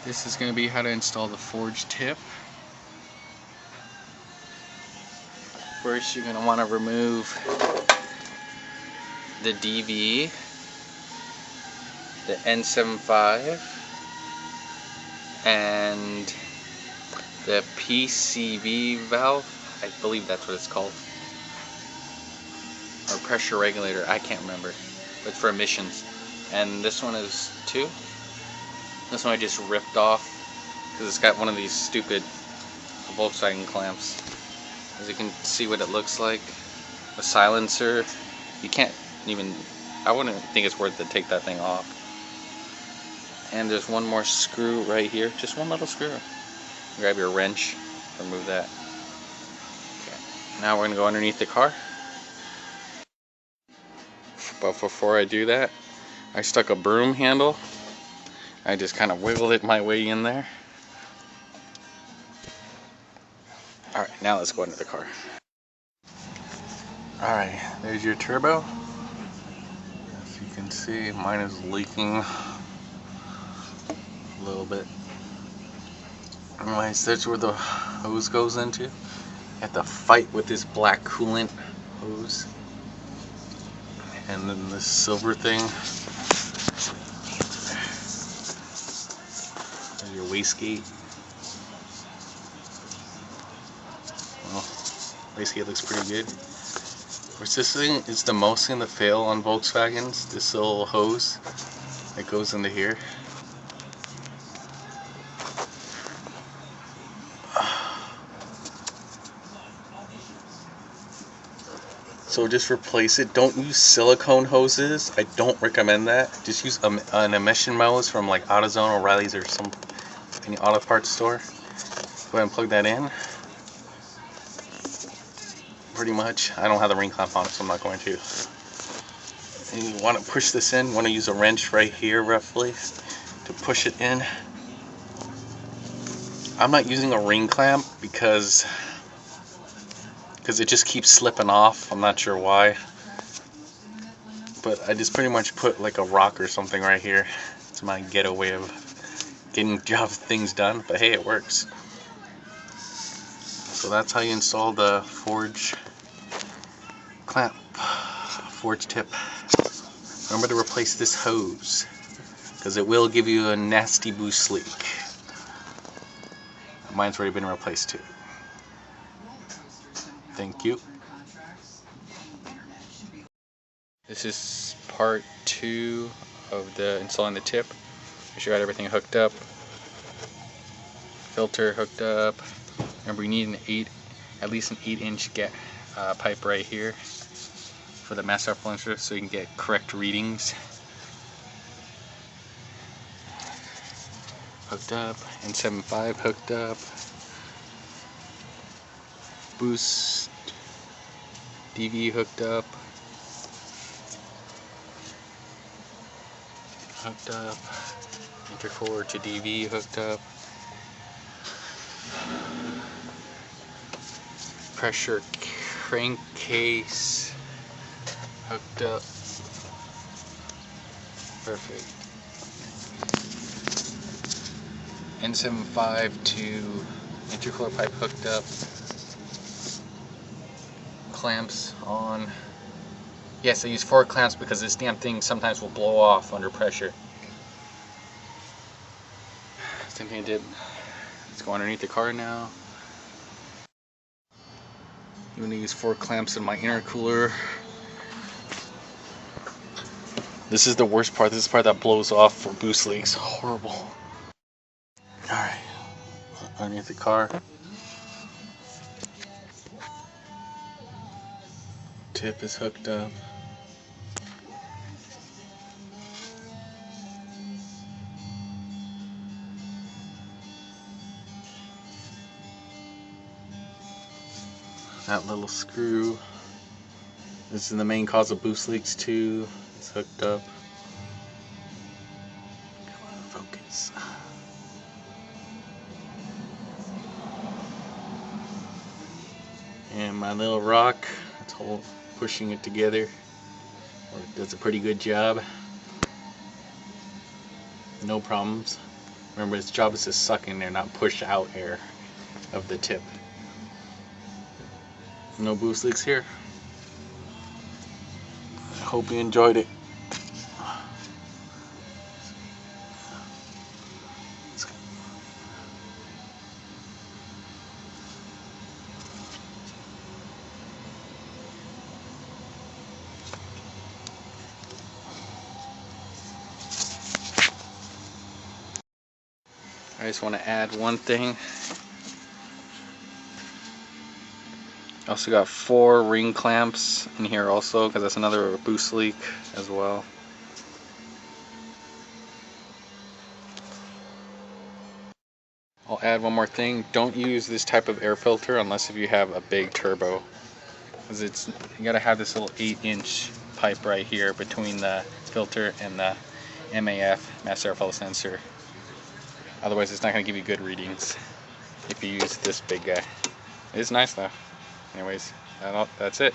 This is going to be how to install the forge tip. First, you're going to want to remove the DV, the N75, and the PCV valve. I believe that's what it's called. Or pressure regulator, I can't remember. But it's for emissions. And this one is 2. This one I just ripped off because it's got one of these stupid Volkswagen clamps. As you can see what it looks like. The silencer, you can't even, I wouldn't think it's worth it to take that thing off. And there's one more screw right here, just one little screw. Grab your wrench, remove that. Okay. Now we're going to go underneath the car. But before I do that, I stuck a broom handle. I just kind of wiggled it my way in there. Alright, now let's go under the car. Alright, there's your turbo. As you can see, mine is leaking a little bit. Anyways, that's where the hose goes into. You have to fight with this black coolant hose. And then this silver thing. There's your wastegate. Well, wastegate looks pretty good. Of course, this thing is the most thing to fail on Volkswagens. This little hose that goes into here. So just replace it. Don't use silicone hoses. I don't recommend that. Just use an emission hose from like AutoZone, O'Reilly's, or any auto parts store. Go ahead and plug that in. Pretty much. I don't have the ring clamp on it, so I'm not going to. And you want to push this in. You want to use a wrench right here, roughly, to push it in. I'm not using a ring clamp because it just keeps slipping off. I'm not sure why, but I just pretty much put like a rock or something right here. It's my ghetto way of getting things done, but hey, it works. So that's how you install the forge clamp, forge tip. Remember to replace this hose because it will give you a nasty boost leak. Mine's already been replaced too. Thank you. This is part 2 of the installing the tip. Make sure you got everything hooked up. Filter hooked up. Remember, you need at least an 8-inch pipe right here for the mass influencer so you can get correct readings. Hooked up. N75 hooked up. Boost DV hooked up. Intercooler to DV hooked up. Pressure crankcase hooked up. Perfect. N75 to intercooler pipe hooked up. Clamps on. Yes, I use 4 clamps because this damn thing sometimes will blow off under pressure. Same thing I did. Let's go underneath the car now. I'm going to use 4 clamps in my intercooler. This is the worst part. This is the part that blows off for boost leaks. Horrible. Alright, underneath the car. Tip is hooked up. That little screw. This is the main cause of boost leaks too. It's hooked up. Come on, focus. And my little rock, it's pushing it together. It does a pretty good job. No problems. Remember, its job is to suck in there, not push out air of the tip. No boost leaks here. I hope you enjoyed it. I just want to add one thing. I also got 4 ring clamps in here also, because that's another boost leak as well. I'll add one more thing. Don't use this type of air filter unless if you have a big turbo, because you gotta have this little 8-inch pipe right here between the filter and the MAF, master airflow sensor. Otherwise it's not going to give you good readings if you use this big guy. It's nice though. Anyways, that's it.